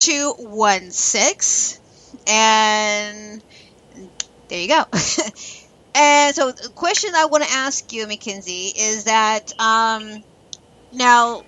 216. And there you go. And so the question I want to ask you, Mackenzie, is that now,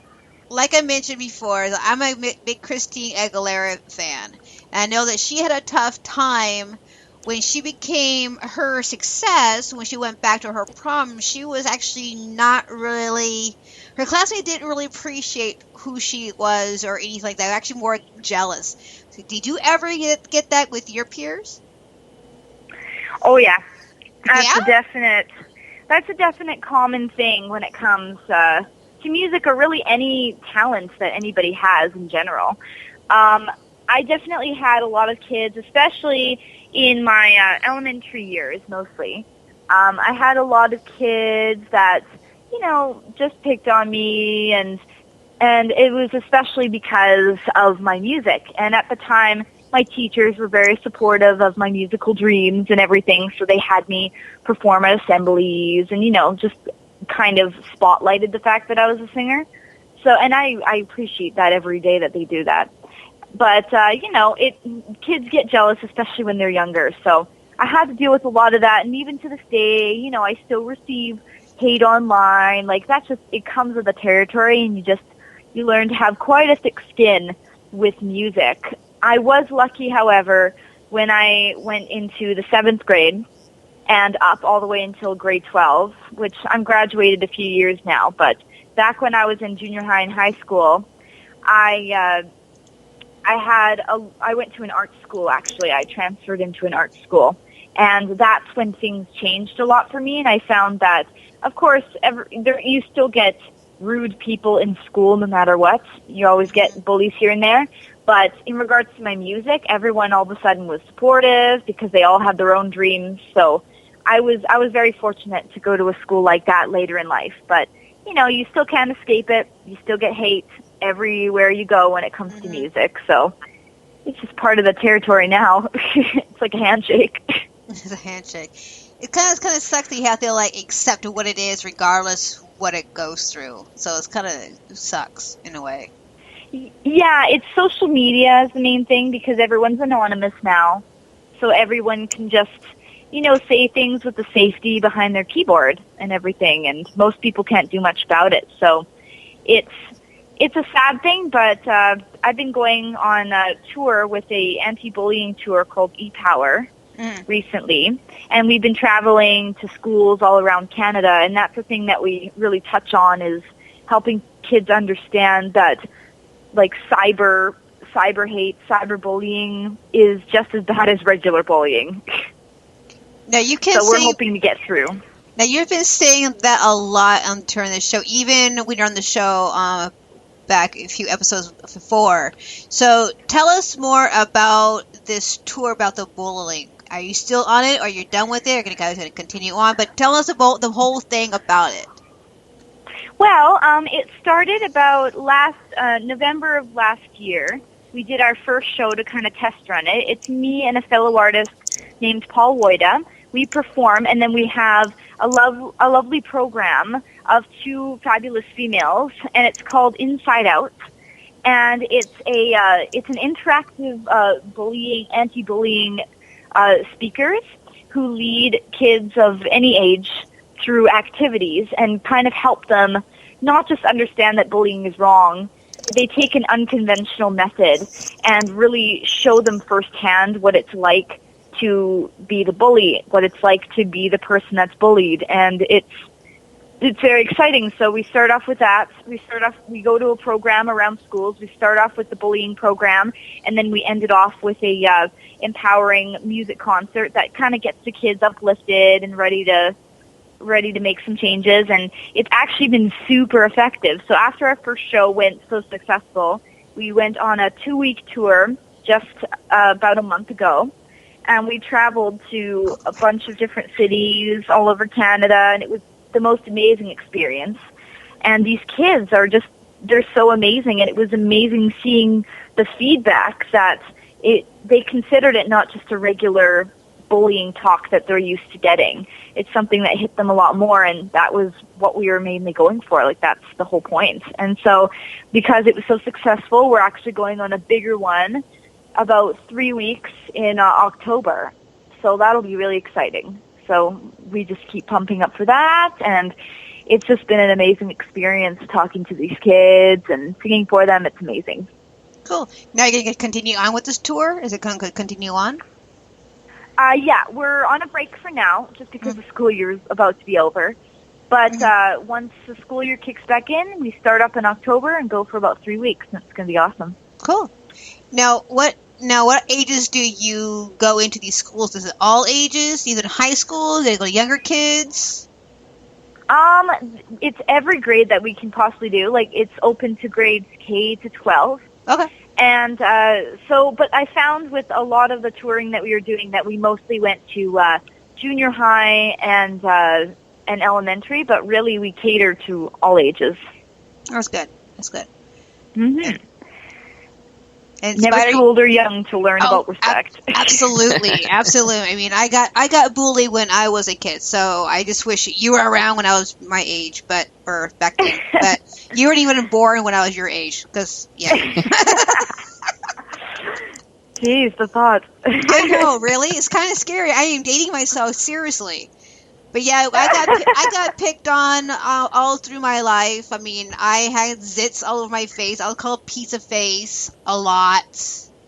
like I mentioned before, I'm a big Christine Aguilera fan. And I know that she had a tough time when she became her success. When she went back to her prom, she was actually not really, her classmates didn't really appreciate who she was or anything like that. They were actually more jealous. So did you ever get that with your peers? Oh yeah, that's Yeah? a definite common thing when it comes to music or really any talents that anybody has in general. I definitely had a lot of kids, especially in my elementary years mostly. I had a lot of kids that, just picked on me, and it was especially because of my music. And at the time, my teachers were very supportive of my musical dreams and everything, so they had me perform at assemblies and, just kind of spotlighted the fact that I was a singer. So, and I appreciate that every day that they do that. But, kids get jealous, especially when they're younger. So I had to deal with a lot of that. And even to this day, I still receive hate online. Like, it comes with the territory, and you learn to have quite a thick skin with music. I was lucky, however, when I went into the 7th grade and up all the way until grade 12, which I'm graduated a few years now. But back when I was in junior high and high school, I went to an art school, actually. I transferred into an art school. And that's when things changed a lot for me. And I found that, of course, you still get rude people in school no matter what. You always get bullies here and there. But in regards to my music, everyone all of a sudden was supportive because they all had their own dreams. So I was very fortunate to go to a school like that later in life. But, you still can't escape it. You still get hate everywhere you go when it comes to music. So it's just part of the territory now. It's like a handshake. It's a handshake. It kind of sucks that you have to accept what it is regardless what it goes through. So it's kind of sucks in a way. Yeah, it's social media is the main thing because everyone's anonymous now. So everyone can just, say things with the safety behind their keyboard and everything. And most people can't do much about it. So it's a sad thing, but I've been going on a tour with a anti-bullying tour called ePower recently, and we've been traveling to schools all around Canada, and that's the thing that we really touch on is helping kids understand that cyber hate, cyberbullying is just as bad as regular bullying. Now so we're hoping to get through. Now you've been saying that a lot during the show, even when you're on the show back a few episodes before. So tell us more about this tour about the bullying. Are you still on it? Or you're done with it? You're going to continue on? But tell us about the whole thing about it. Well, it started about November of last year. We did our first show to kind of test run it. It's me and a fellow artist named Paul Woida. We perform, and then we have a lovely program of 2 fabulous females, and it's called Inside Out. And it's an interactive anti-bullying speakers who lead kids of any age through activities and kind of help them not just understand that bullying is wrong. They take an unconventional method and really show them firsthand what it's like to be the bully, what it's like to be the person that's bullied. And it's very exciting. So we start off with that. We go to a program around schools. We start off with the bullying program, and then we end it off with a empowering music concert that kind of gets the kids uplifted and ready to make some changes. And it's actually been super effective. So after our first show went so successful, we went on a 2-week tour just about a month ago. And we traveled to a bunch of different cities all over Canada, and it was the most amazing experience. And these kids they're so amazing, and it was amazing seeing the feedback that they considered it not just a regular bullying talk that they're used to getting. It's something that hit them a lot more, and that was what we were mainly going for. Like, that's the whole point. And so because it was so successful, we're actually going on a bigger one about 3 weeks in October. So that'll be really exciting. So we just keep pumping up for that, and it's just been an amazing experience talking to these kids and singing for them. It's amazing. Cool. Now you're going to continue on with this tour? Is it going to continue on? Yeah, we're on a break for now, just because the school year is about to be over. But once the school year kicks back in, we start up in October and go for about 3 weeks, and it's going to be awesome. Cool. Now, what ages do you go into these schools? Is it all ages? Even high school? Do they go to younger kids? It's every grade that we can possibly do. Like, it's open to grades K to 12. Okay. And but I found with a lot of the touring that we were doing that we mostly went to junior high and elementary, but really we cater to all ages. That's good. That's good. Mm-hmm. And never too old or young to learn about respect. Absolutely, absolutely. I mean, I got bullied when I was a kid, so I just wish you were around when I was my age, or back then. But you weren't even born when I was your age, because Jeez, the thought. I know, really, it's kind of scary. I am dating myself seriously. But yeah, I got picked on all through my life. I mean, I had zits all over my face. I was called pizza face a lot.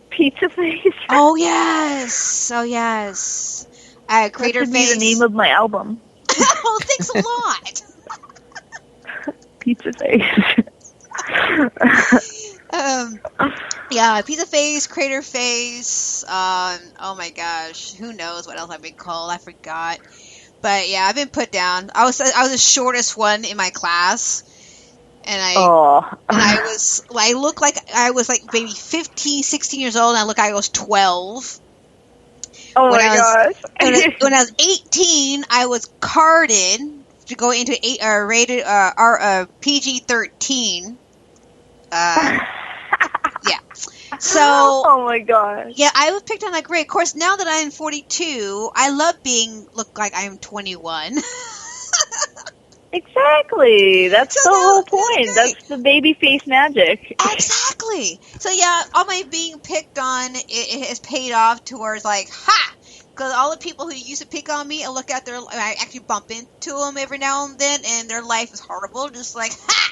Pizza face? Oh yes, oh yes. Crater that should face. be the name of my album. Oh, thanks a lot. Pizza face. Yeah, pizza face, crater face. Oh my gosh, who knows what else I've been called? I forgot. But yeah, I've been put down. I was the shortest one in my class, and I looked like I was like maybe 15, 16 years old, and I looked like I was 12. Oh my gosh! When I was 18, I was carded to go into rated PG-13. Yeah. So, oh my gosh. Yeah, I was picked on that grade. Of course, now that I'm 42, I love look like I'm 21. Exactly. That's the whole point. That's the baby face magic. Exactly. So yeah, all my being picked on, it has paid off towards like, ha! Because all the people who used to pick on me, I actually bump into them every now and then, and their life is horrible. Just like, ha!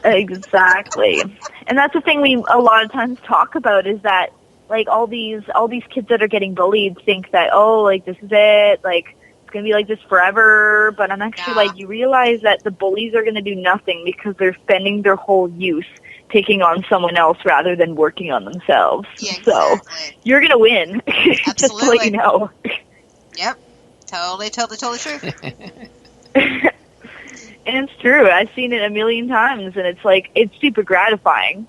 Exactly. And that's the thing we a lot of times talk about is that like all these kids that are getting bullied think that, oh, like this is it, like it's gonna be like this forever. But I'm actually like, you realize that the bullies are gonna do nothing because they're spending their whole youth picking on someone else rather than working on themselves. Yeah, exactly. So you're gonna win. Absolutely. Just to let you know. Yep. Totally true. And it's true. I've seen it a million times, and it's like, it's super gratifying.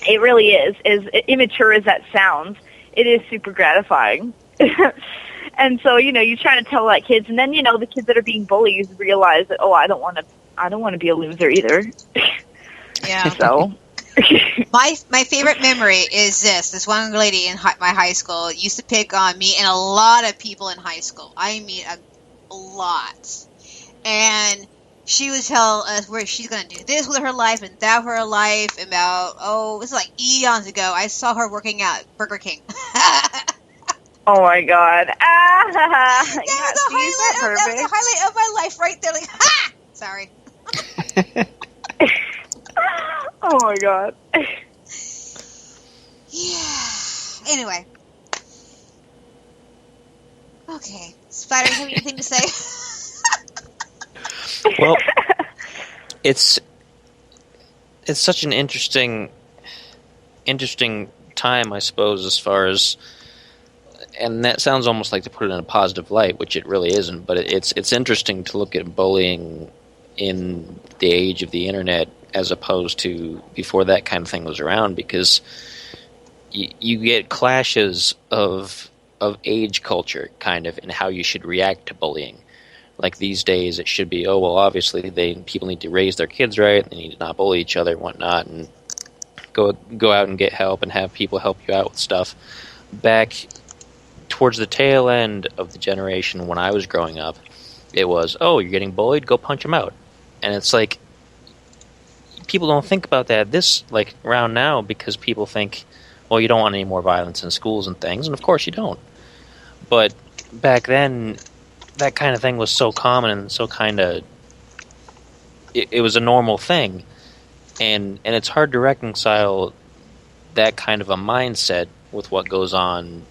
It really is. As immature as that sounds, it is super gratifying. And so, you try to tell that kids, and then, the kids that are being bullied realize that, oh, I don't want to be a loser either. Yeah. So. My favorite memory is this one lady in my high school used to pick on me and a lot of people in high school. I mean, a lot. And she would tell us where she's going to do this with her life and that with her life. About, this is like eons ago. I saw her working at Burger King. Oh my God. That was the highlight of my life right there. Like, ha! Sorry. Oh my God. Yeah. Anyway. Okay. Spider, you have anything to say? Well, it's such an interesting time, I suppose, as far as, and that sounds almost like to put it in a positive light, which it really isn't. But it's interesting to look at bullying in the age of the internet as opposed to before that kind of thing was around, because you get clashes of age culture, kind of, and how you should react to bullying. Like these days, it should be, obviously people need to raise their kids right, they need to not bully each other and whatnot, and go out and get help and have people help you out with stuff. Back towards the tail end of the generation when I was growing up, it was, oh, you're getting bullied, go punch him out. And it's like, people don't think about that this like around now, because people think, well, you don't want any more violence in schools and things, and of course you don't. But back then, that kind of thing was so common and so kind of, it was a normal thing, and it's hard to reconcile that kind of a mindset with what goes on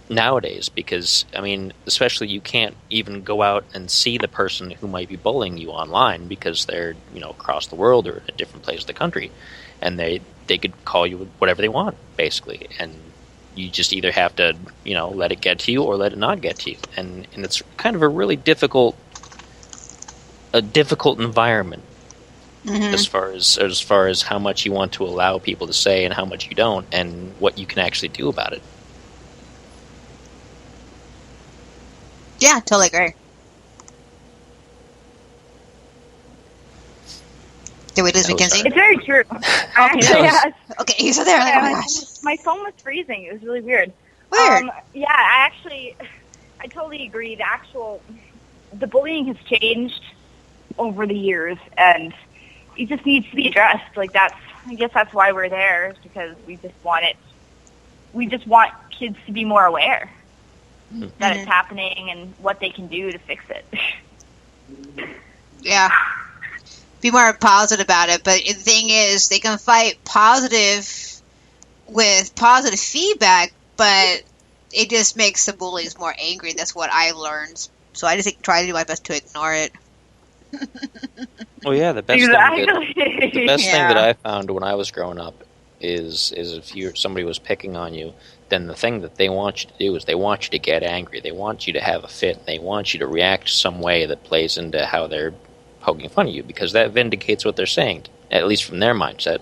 nowadays, because, I mean, especially you can't even go out and see the person who might be bullying you online because they're, across the world or in a different place of the country, and they could call you whatever they want, basically, and you just either have to, let it get to you or let it not get to you, and it's kind of a really difficult environment. Mm-hmm. as far as how much you want to allow people to say and how much you don't, and what you can actually do about it. Yeah, totally agree. Did we lose Mackenzie? It's very true. Okay, he's there. Oh my gosh. My phone was freezing. It was really weird. Weird. I totally agree. The bullying has changed over the years, and it just needs to be addressed. Like, I guess that's why we're there, is because we just want kids to be more aware that it's happening and what they can do to fix it. Yeah. Be more positive about it, but the thing is, they can fight positive with positive feedback, but it just makes the bullies more angry. That's what I learned. So I just try to do my best to ignore it. Well, yeah, the best thing that I found when I was growing up is if somebody was picking on you, then the thing that they want you to do is they want you to get angry. They want you to have a fit. They want you to react some way that plays into how they're poking fun at you, because that vindicates what they're saying, at least from their mindset.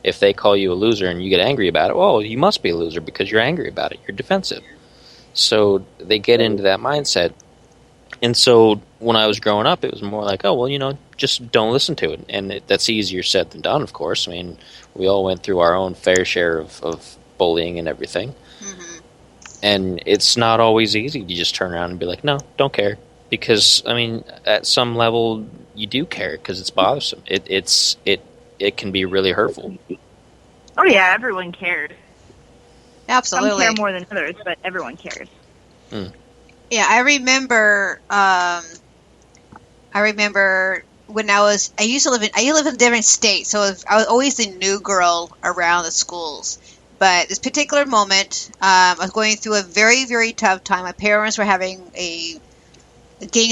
If they call you a loser and you get angry about it, well, you must be a loser because you're angry about it. You're defensive. So they get into that mindset. And so when I was growing up, it was more like, oh, well, just don't listen to it. And that's easier said than done, of course. I mean, we all went through our own fair share of bullying and everything. Mm-hmm. And it's not always easy to just turn around and be like, no, don't care. Because, I mean, at some level, you do care because it's bothersome. It can be really hurtful. Oh, yeah, everyone cares. Absolutely. Some care more than others, but everyone cares. Mm. Yeah, I remember when I used to live in a different state, so I was always the new girl around the schools. But this particular moment, I was going through a very, very tough time. My parents were getting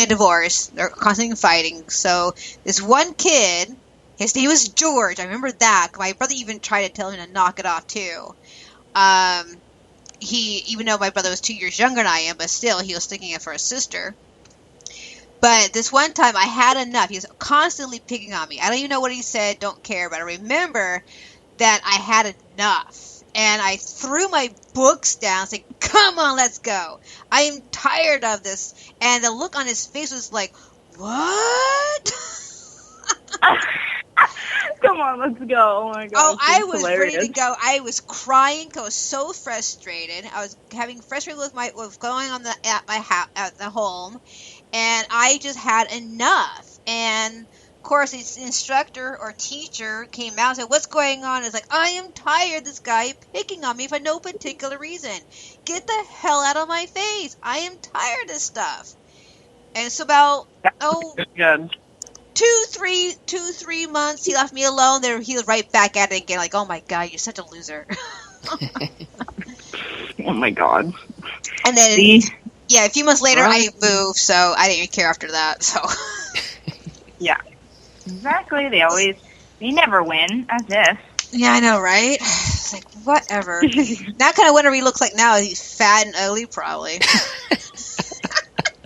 a divorce. They're constantly fighting. So this one kid, his name was George. I remember that. My brother even tried to tell him to knock it off too. Even though my brother was 2 years younger than I am, but still, he was sticking it for his sister. But this one time, I had enough. He was constantly picking on me. I don't even know what he said, don't care, but I remember that I had enough. And I threw my books down, saying, come on, let's go. I am tired of this. And the look on his face was like, what? Come on, let's go. Oh my god. Oh, I was hilarious. Ready to go. I was crying. I was so frustrated. I was having frustration with going on at the home, and I just had enough. And of course, the instructor or teacher came out and said, "What's going on?" It's like, I am tired of this guy picking on me for no particular reason. Get the hell out of my face. I am tired of this stuff. And so about good. 2-3 months, he left me alone. There, he was right back at it again, like, oh my god, you're such a loser. Oh my god. And then, a few months later, I moved, so I didn't even care after that. So, yeah, exactly. They never win, as if. Yeah, I know, right? It's like, whatever. That kind of wonder what he looks like now. He's fat and ugly, probably.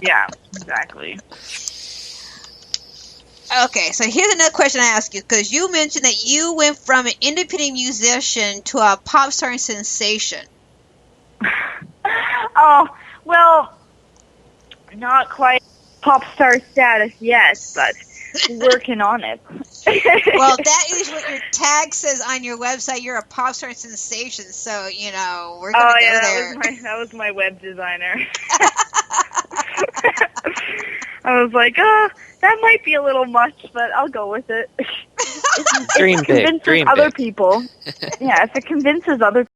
Yeah, exactly. Okay, so here's another question I ask you, because you mentioned that you went from an independent musician to a pop star sensation. Oh, well, not quite pop star status yet, but working on it. Well, that is what your tag says on your website. You're a pop star sensation, so we're gonna go there. That was my web designer. I was like, that might be a little much, but I'll go with it. Dream big. Dream other big. people. Yeah, if it convinces other